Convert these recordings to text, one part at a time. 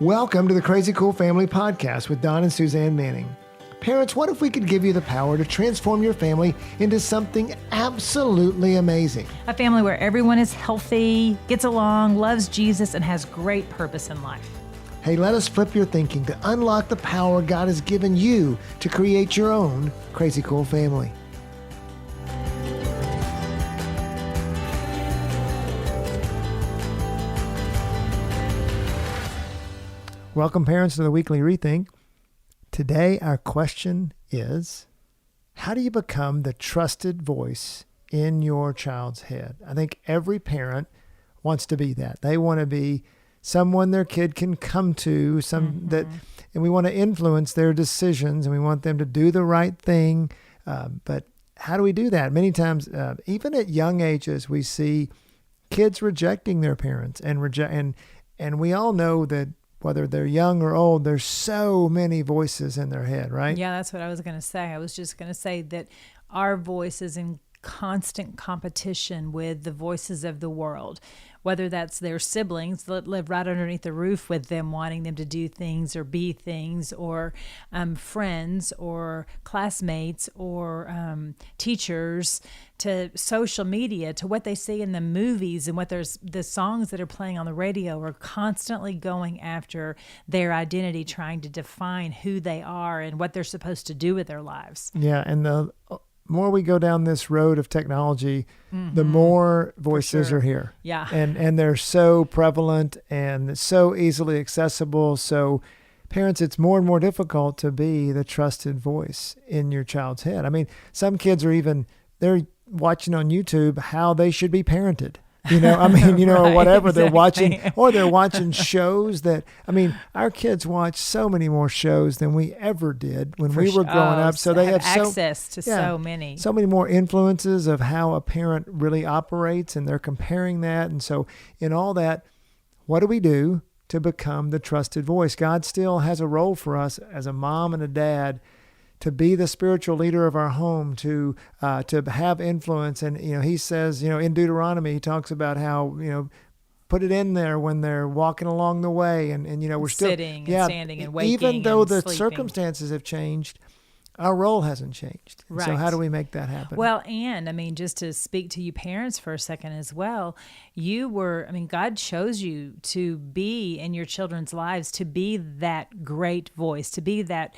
Welcome to the Crazy Cool Family Podcast with Don and Suzanne Manning. Parents, what if we could give you the power to transform your family into something absolutely amazing? A family where everyone is healthy, gets along, loves Jesus, and has great purpose in life. Hey, let us flip your thinking to unlock the power God has given you to create your own Crazy Cool family. Welcome, parents, to the Weekly Rethink. Today, our question is, how do you become the trusted voice in your child's head? I think every parent wants to be that. They want to be someone their kid can come to, and we want to influence their decisions, and we want them to do the right thing. But how do we do that? Many times, even at young ages, we see kids rejecting their parents, and we all know that whether they're young or old, there's so many voices in their head, right? Yeah, that's what I was going to say. I was just going to say that our voice is in constant competition with the voices of the world, whether that's their siblings that live right underneath the roof with them, wanting them to do things or be things, or friends or classmates or teachers, to social media, to what they see in the movies and the songs that are playing on the radio, are constantly going after their identity, trying to define who they are and what they're supposed to do with their lives. Yeah, and the more we go down this road of technology, the more voices are here. Yeah. And they're so prevalent and so easily accessible. So parents, it's more and more difficult to be the trusted voice in your child's head. I mean, some kids they're watching on YouTube how they should be parented. Right, or whatever. Exactly. They're watching shows our kids watch so many more shows than we ever did when we were growing up. So they have access to so many more influences of how a parent really operates, and they're comparing that. And so in all that, what do we do to become the trusted voice? God still has a role for us as a mom and a dad to be the spiritual leader of our home, to have influence. And, he says, in Deuteronomy, he talks about how, put it in there when they're walking along the way and we're still sitting and standing and waking, even though and the sleeping. Circumstances have changed, our role hasn't changed. Right. So how do we make that happen? Well, and just to speak to you parents for a second as well, God chose you to be in your children's lives, to be that great voice, to be that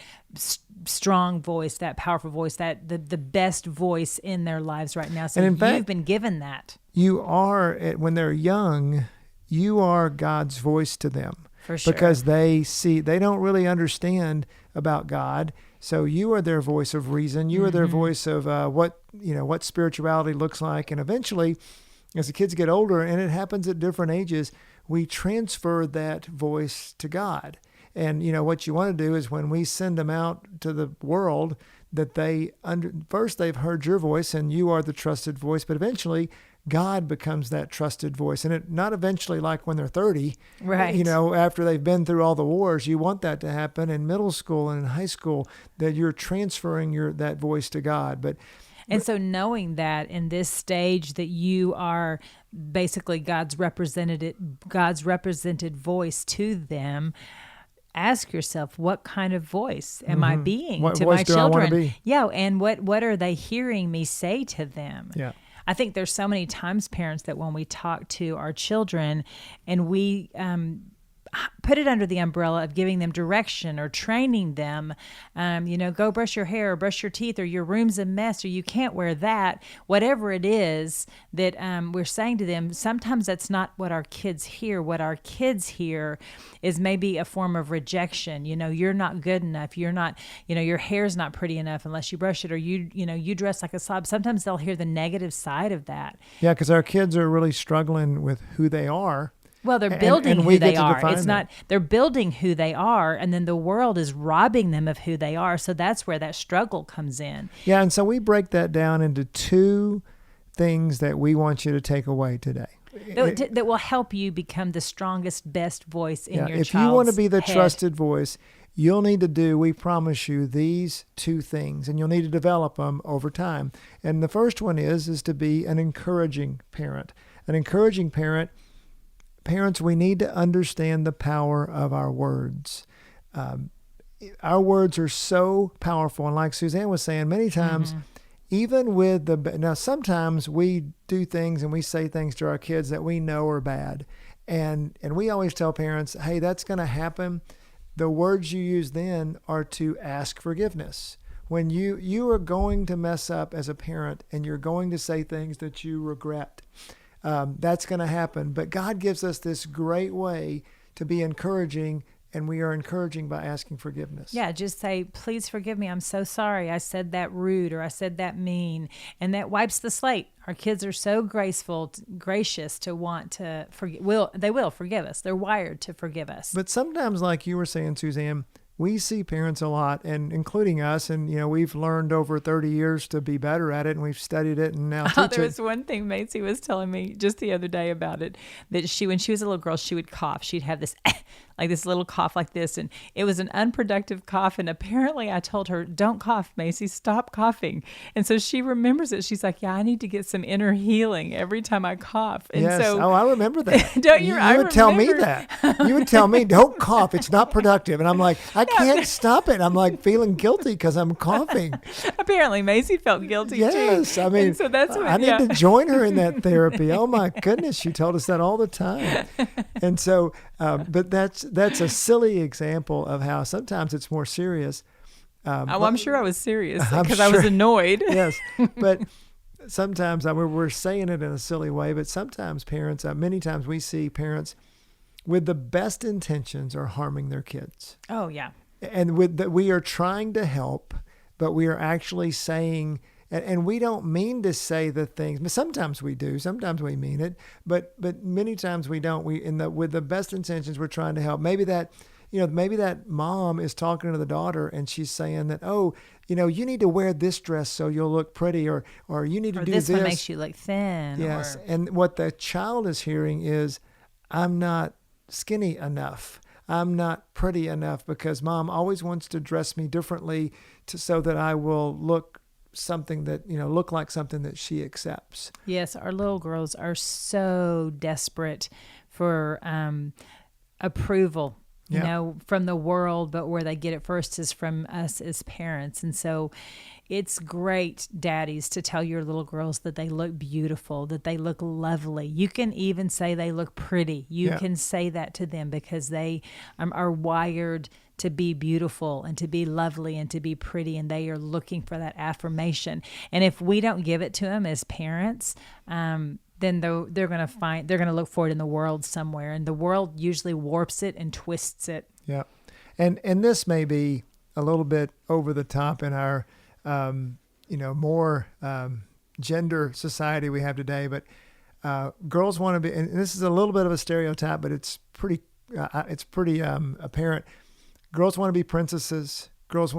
strong voice, that powerful voice, that the best voice in their lives right now. So you've been given that. You are, when they're young, you are God's voice to them. For sure. Because they don't really understand about God. So you are their voice of reason. You are their voice of what spirituality looks like. And eventually, as the kids get older, and it happens at different ages, we transfer that voice to God. And what you want to do is when we send them out to the world, that first they've heard your voice and you are the trusted voice, but eventually God becomes that trusted voice. And not eventually like when they're 30, right? After they've been through all the wars. You want that to happen in middle school and in high school, that you're transferring that voice to God. And so knowing that in this stage that you are basically God's represented voice to them, ask yourself, what kind of voice am I being to my children? I want to be? Yeah, and what are they hearing me say to them? Yeah. I think there's so many times, parents, that when we talk to our children and we put it under the umbrella of giving them direction or training them, go brush your hair or brush your teeth, or your room's a mess, or you can't wear that, whatever it is that we're saying to them, sometimes that's not what our kids hear. What our kids hear is maybe a form of rejection. You're not good enough. You're not, your hair's not pretty enough unless you brush it, or you dress like a slob. Sometimes they'll hear the negative side of that. Yeah, because our kids are really struggling with who they are. Well, they're building who they are. It's not, they're building who they are, and then the world is robbing them of who they are. So that's where that struggle comes in. Yeah, and so we break that down into two things that we want you to take away today. That will help you become the strongest, best voice in your child's If you want to be the head. trusted voice, you'll need to do, we promise you, these two things, and you'll need to develop them over time. And the first one is to be an encouraging parent. An encouraging parent parents, we need to understand the power of our words. Our words are so powerful. And like Suzanne was saying, many times, even with now sometimes we do things and we say things to our kids that we know are bad. And we always tell parents, hey, that's going to happen. The words you use then are to ask forgiveness. When you are going to mess up as a parent and you're going to say things that you regret, that's going to happen. But God gives us this great way to be encouraging, and we are encouraging by asking forgiveness. Yeah, just say, please forgive me. I'm so sorry. I said that rude or I said that mean. And that wipes the slate. Our kids are so gracious to want to forgive. They will forgive us. They're wired to forgive us. But sometimes, like you were saying, Suzanne, we see parents a lot, and including us, and we've learned over 30 years to be better at it, and we've studied it and now teach it. There was one thing Macy was telling me just the other day about it, that when she was a little girl, she would cough. She'd have this like this little cough like this, and it was an unproductive cough, and apparently I told her, don't cough, Macy, stop coughing. And so she remembers it. She's like, yeah, I need to get some inner healing every time I cough. And yes. So, I remember that. Don't you? You would tell me that. You would tell me, don't cough. It's not productive. And I'm like, I can't stop it. I'm like feeling guilty because I'm coughing. Apparently Macy felt guilty too. Yes. I mean, so that's what, I need to join her in that therapy. Oh my goodness. She told us that all the time. And so, but that's a silly example of how sometimes it's more serious. I'm sure I was serious because I was annoyed. Yes. But sometimes we're saying it in a silly way, but sometimes parents, many times we see parents with the best intentions are harming their kids. Oh, yeah. And with that, we are trying to help, but we are actually saying, and we don't mean to say the things, but sometimes we do, sometimes we mean it, but many times we don't. With the best intentions, we're trying to help. Maybe that mom is talking to the daughter and she's saying that, oh, you need to wear this dress so you'll look pretty, or you need to do this. This one makes you look thin. Yes. And what the child is hearing is, I'm not skinny enough. I'm not pretty enough because mom always wants to dress me differently so that I will look something that, look like something that she accepts. Yes. Our little girls are so desperate for approval. From the world, but where they get it first is from us as parents. And so it's great, daddies, to tell your little girls that they look beautiful, that they look lovely. You can even say they look pretty. You can say that to them because they are wired to be beautiful and to be lovely and to be pretty, and they are looking for that affirmation. And if we don't give it to them as parents, then they're going to look for it in the world somewhere, and the world usually warps it and twists it. Yeah. And this may be a little bit over the top in our, more gender society we have today, but girls want to be, and this is a little bit of a stereotype, but it's pretty apparent. Girls want to be princesses. Boys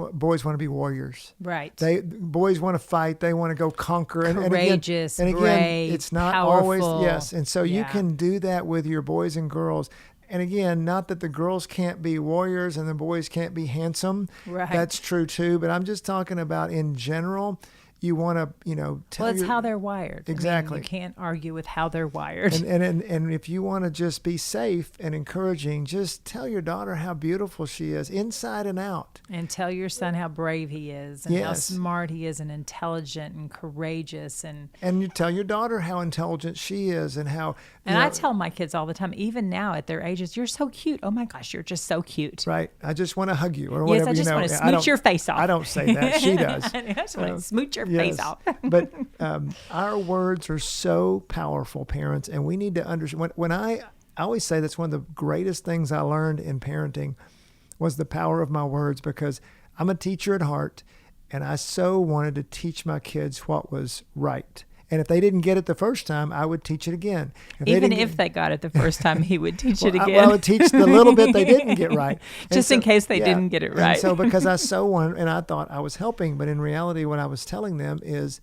want to be warriors. Right. Boys want to fight. They want to go conquer. Courageous, and again, brave, it's not powerful. always, yes. And so you can do that with your boys and girls. And again, not that the girls can't be warriors and the boys can't be handsome. Right. That's true too. But I'm just talking about in general. You want to, tell it's how they're wired. Exactly. You can't argue with how they're wired. And if you want to just be safe and encouraging, just tell your daughter how beautiful she is inside and out. And tell your son how brave he is and how smart he is and intelligent and courageous. And you tell your daughter how intelligent she is and how... And I tell my kids all the time, even now at their ages, you're so cute. Oh my gosh, you're just so cute. Right. I just want to hug you or whatever. Yes, I just want to smooch your face off. I don't say that. She does. I just want to smooch your face off. But our words are so powerful, parents, and we need to understand. When I always say that's one of the greatest things I learned in parenting was the power of my words, because I'm a teacher at heart, and I so wanted to teach my kids what was right. And if they didn't get it the first time, I would teach it again. If they got it the first time, he would teach it again. I would teach the little bit they didn't get right. Just in case they didn't get it right. And so because I so wanted, and I thought I was helping, but in reality what I was telling them is,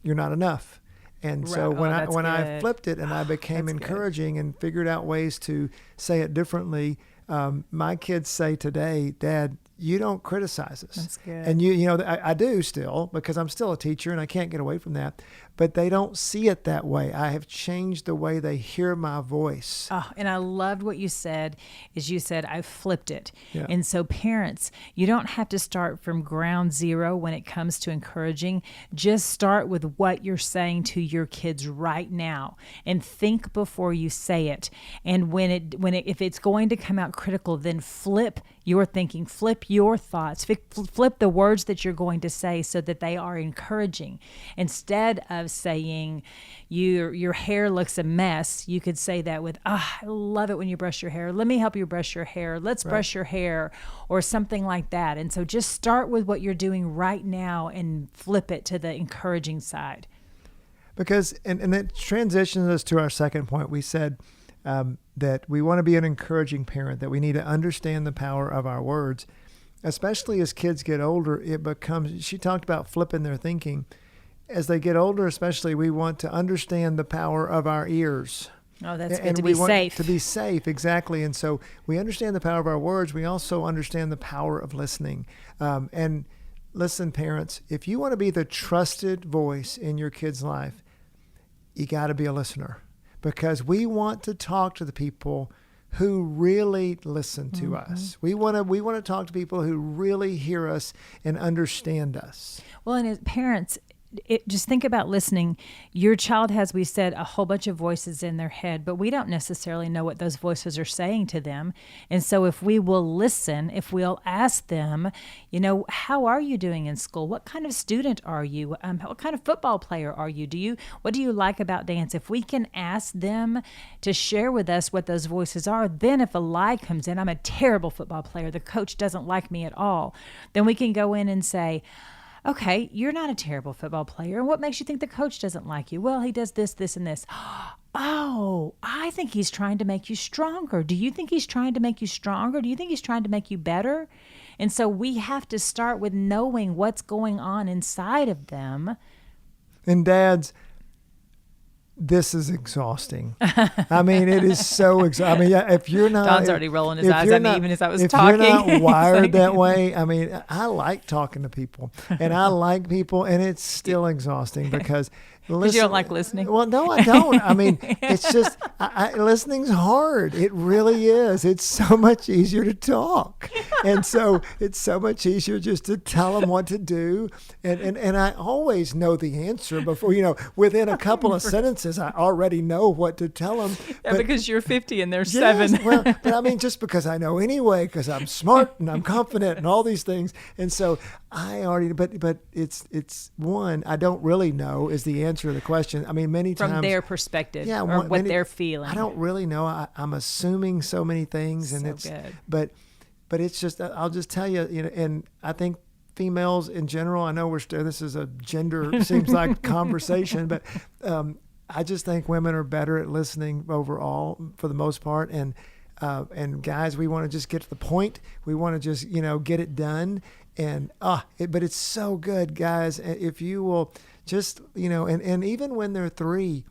you're not enough. And so when I flipped it and I became encouraging and figured out ways to say it differently, my kids say today, Dad, you don't criticize us. That's good. And I do still, because I'm still a teacher and I can't get away from that. but they don't see it that way. I have changed the way they hear my voice. Oh, and I loved what you said, is you said, I flipped it. Yeah. And so parents, you don't have to start from ground zero when it comes to encouraging. Just start with what you're saying to your kids right now and think before you say it. And if it's going to come out critical, then flip your thinking, flip your thoughts, flip the words that you're going to say so that they are encouraging. Instead of saying your hair looks a mess, you could say that with, I love it when you brush your hair. Let me help you brush your hair. Let's brush your hair, or something like that. And so just start with what you're doing right now and flip it to the encouraging side. Because, and it transitions us to our second point. We said that we want to be an encouraging parent, that we need to understand the power of our words, especially as kids get older. She talked about flipping their thinking. As they get older, especially, we want to understand the power of our ears. Oh, that's good. And to we be want safe. to be safe, exactly. And so we understand the power of our words. We also understand the power of listening. And listen, parents, if you want to be the trusted voice in your kid's life, you got to be a listener, because we want to talk to the people who really listen to us. We want to talk to people who really hear us and understand us. Well, and as parents, just think about listening. Your child has, we said, a whole bunch of voices in their head, but we don't necessarily know what those voices are saying to them. And so if we will listen, if we'll ask them, how are you doing in school? What kind of student are you? What kind of football player are you? What do you like about dance? If we can ask them to share with us what those voices are, then if a lie comes in, I'm a terrible football player, the coach doesn't like me at all, then we can go in and say, okay, you're not a terrible football player. And what makes you think the coach doesn't like you? Well, he does this, this, and this. Oh, I think he's trying to make you stronger. Do you think he's trying to make you stronger? Do you think he's trying to make you better? And so we have to start with knowing what's going on inside of them. And dads, this is exhausting. I mean, it is so exhausting. I mean, if you're not... Don's already rolling his eyes at me even as I was talking. If you're not wired that way, I mean, I like talking to people. And I like people, and it's still exhausting because... Because you don't like listening? Well, no, I don't. I mean, it's just, listening's hard. It really is. It's so much easier to talk. And so it's so much easier just to tell them what to do. And I always know the answer before, within a couple of sentences, I already know what to tell them. Yeah, because you're 50 and they're 7. Well, but I mean, just because I know anyway, because I'm smart and I'm confident and all these things. And so I already, but it's one, I don't really know is the answer to the question. I mean, many times. From their perspective, yeah, or what they're feeling. I don't really know. I'm assuming so many things, and it's good. But it's just, I'll just tell you, and I think females in general, I know this is a gender, seems like conversation, but I just think women are better at listening overall for the most part. And guys, we want to just get to the point. We want to just, get it done. And, but it's so good, guys. If you will just, and even when they're 3,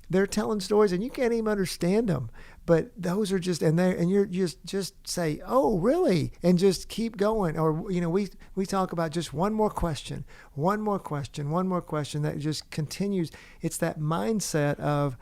they're telling stories and you can't even understand them, but those are just, and you're just say, oh, really? And just keep going. Or, we talk about just one more question that just continues. It's that mindset of,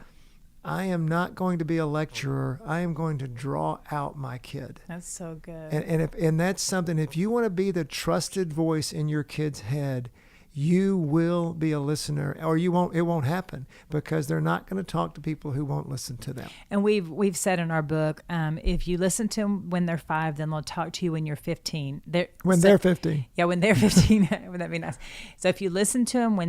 I am not going to be a lecturer. I am going to draw out my kid. That's so good. And that's something, if you want to be the trusted voice in your kid's head, you will be a listener, or it won't happen, because they're not going to talk to people who won't listen to them. And we've said in our book, if you listen to them when they're 5, then they'll talk to you when you're 15. They're 15. Yeah, when they're 15, would that be nice? So if you listen to them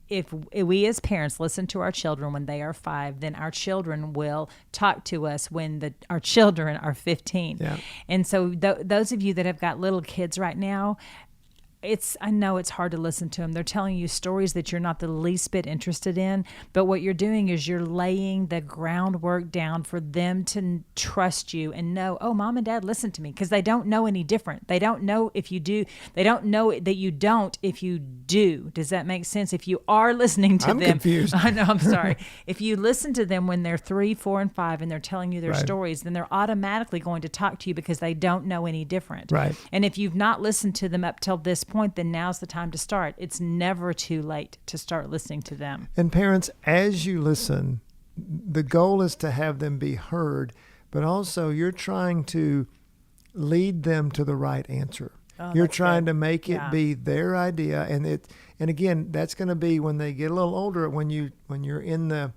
if we as parents listen to our children when they are 5, then our children will talk to us when our children are 15. Yeah. And so those of you that have got little kids right now, I know it's hard to listen to them. They're telling you stories that you're not the least bit interested in, but what you're doing is you're laying the groundwork down for them to trust you and know, oh, mom and dad listen to me, because they don't know any different. They don't know if you do. They don't know that you don't if you do. Does that make sense? If you are listening to them. I'm confused. I know, I'm sorry. If you listen to them when they're 3, 4, and 5 and they're telling you their stories, then they're automatically going to talk to you because they don't know any different. Right. And if you've not listened to them up till this point, then now's the time to start. It's never too late to start listening to them. And parents, as you listen, the goal is to have them be heard, but also you're trying to lead them to the right answer. Oh, You're that's trying good. to make it Yeah. be their idea, and again, that's going to be when they get a little older. When you're in the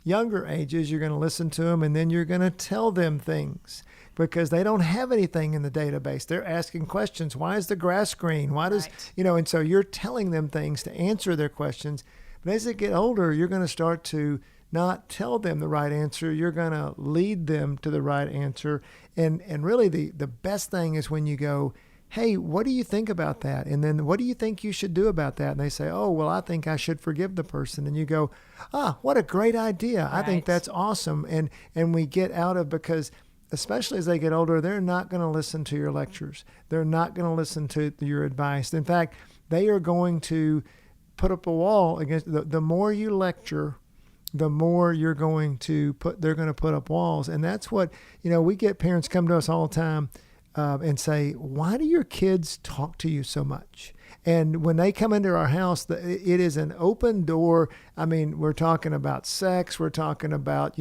younger ages, you're going to listen to them, and then you're going to tell them things because they don't have anything in the database. They're asking questions. Why is the grass green? Why does Right. And so you're telling them things to answer their questions. But as they get older, you're going to start to not tell them the right answer. You're going to lead them to the right answer. And really the best thing is when you go, hey, what do you think about that? And then what do you think you should do about that? And they say, oh, well, I think I should forgive the person. And you go, what a great idea. I think Right. that's awesome. And we get out of, because especially as they get older, they're not going to listen to your lectures. They're not going to listen to your advice. In fact, they are going to put up a wall against the more you lecture, the more they're going to put up walls. And that's what, we get parents come to us all the time and say, why do your kids talk to you so much? And when they come into our house, it is an open door. I mean, we're talking about sex. We're talking about,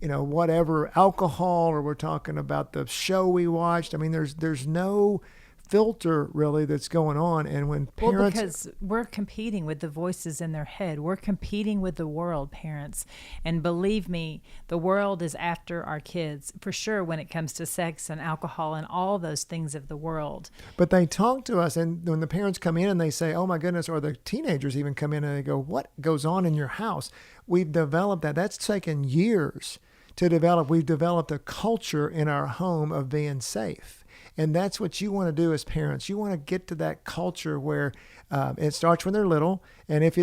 whatever, alcohol, or we're talking about the show we watched. I mean, there's no filter really that's going on. And when parents, Well, because we're competing with the voices in their head. We're competing with the world, parents. And believe me, the world is after our kids for sure when it comes to sex and alcohol and all those things of the world. but they talk to us, and when the parents come in and they say, oh my goodness, or the teenagers even come in and they go, what goes on in your house? We've developed that. That's taken years to develop. We've developed a culture in our home of being safe. And that's what you want to do as parents. You want to get to that culture where it starts when they're little. And if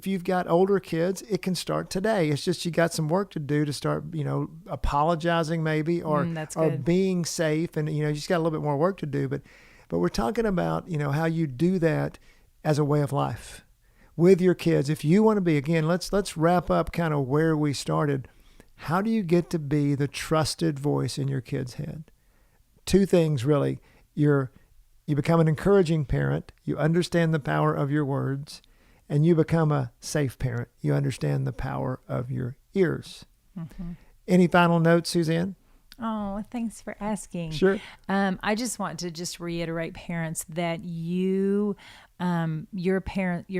you've got older kids, it can start today. It's just you got some work to do to start, apologizing maybe, or That's or good. being safe. And you just got a little bit more work to do. But we're talking about how you do that as a way of life with your kids. If you want to be, again, let's wrap up kind of where we started. How do you get to be the trusted voice in your kid's head? Two things really. You become an encouraging parent. You understand the power of your words, and you become a safe parent. You understand the power of your ears. Mm-hmm. Any final notes, Suzanne? Oh, thanks for asking. Sure. I just want to just reiterate, parents, that your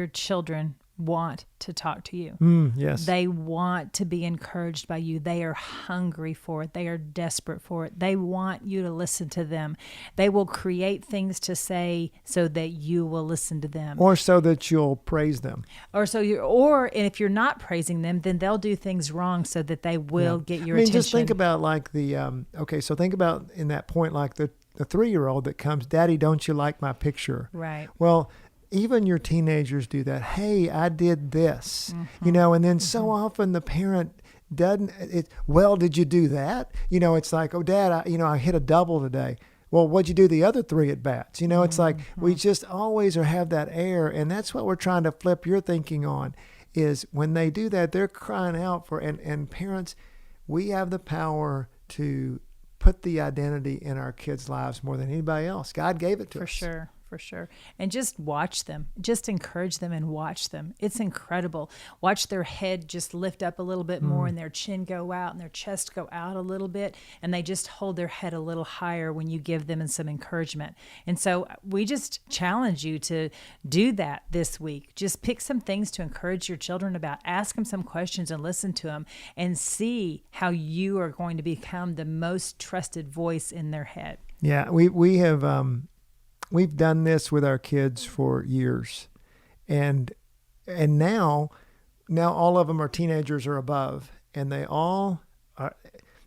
children want to talk to you. Yes. They want to be encouraged by you. They are hungry for it. They are desperate for it. They want you to listen to them. They will create things to say so that you will listen to them. Or so that you'll praise them. And if you're not praising them, then they'll do things wrong so that they will get your attention. Just think about like so think about in that point, like the 3-year-old that comes, Daddy, don't you like my picture? Right. Well, even your teenagers do that. Hey, I did this, and then so often the parent doesn't, well, did you do that? It's like, oh, Dad, I hit a double today. Well, what'd you do the other 3 at bats? It's like we just always have that air. And that's what we're trying to flip your thinking on, is when they do that, they're crying out for, and parents, we have the power to put the identity in our kids' lives more than anybody else. God gave it to us. For sure. And just watch them. Just encourage them and watch them. It's incredible. Watch their head just lift up a little bit more and their chin go out and their chest go out a little bit. And they just hold their head a little higher when you give them some encouragement. And so we just challenge you to do that this week. Just pick some things to encourage your children about. Ask them some questions and listen to them and see how you are going to become the most trusted voice in their head. Yeah, we have... We've done this with our kids for years, and now all of them are teenagers or above, and they all are,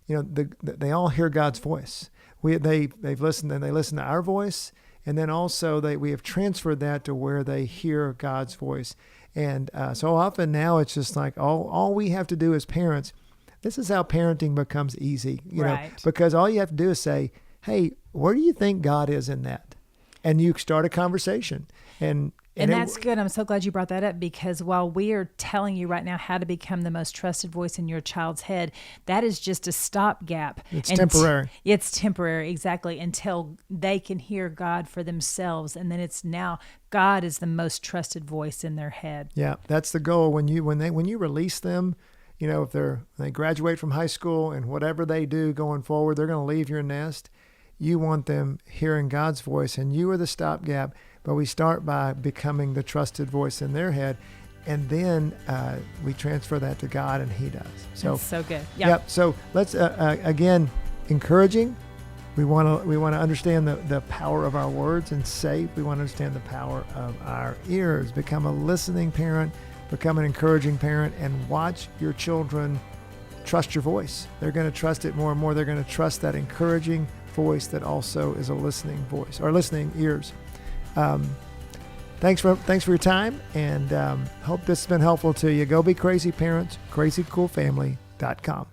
they all hear God's voice. They've listened, and they listen to our voice, and then also we have transferred that to where they hear God's voice, and so often now it's just like all we have to do as parents. This is how parenting becomes easy, because all you have to do is say, "Hey, where do you think God is in that?" And you start a conversation, and And that's good. I'm so glad you brought that up, because while we are telling you right now how to become the most trusted voice in your child's head, that is just a stopgap. It's temporary. It's temporary, exactly, until they can hear God for themselves. And then it's now God is the most trusted voice in their head. Yeah, that's the goal. When you release them, if they graduate from high school and whatever they do going forward, they're going to leave your nest. You want them hearing God's voice, and you are the stopgap. But we start by becoming the trusted voice in their head, and then we transfer that to God, and He does. So that's so good. Yeah. Yep. So let's again, encouraging. We want to understand the power of our words, and safe. We want to understand the power of our ears. Become a listening parent. Become an encouraging parent, and watch your children trust your voice. They're going to trust it more and more. They're going to trust that encouraging voice that also is a listening voice, or listening ears. Thanks for your time, and hope this has been helpful to you. Go be crazy parents, crazycoolfamily.com.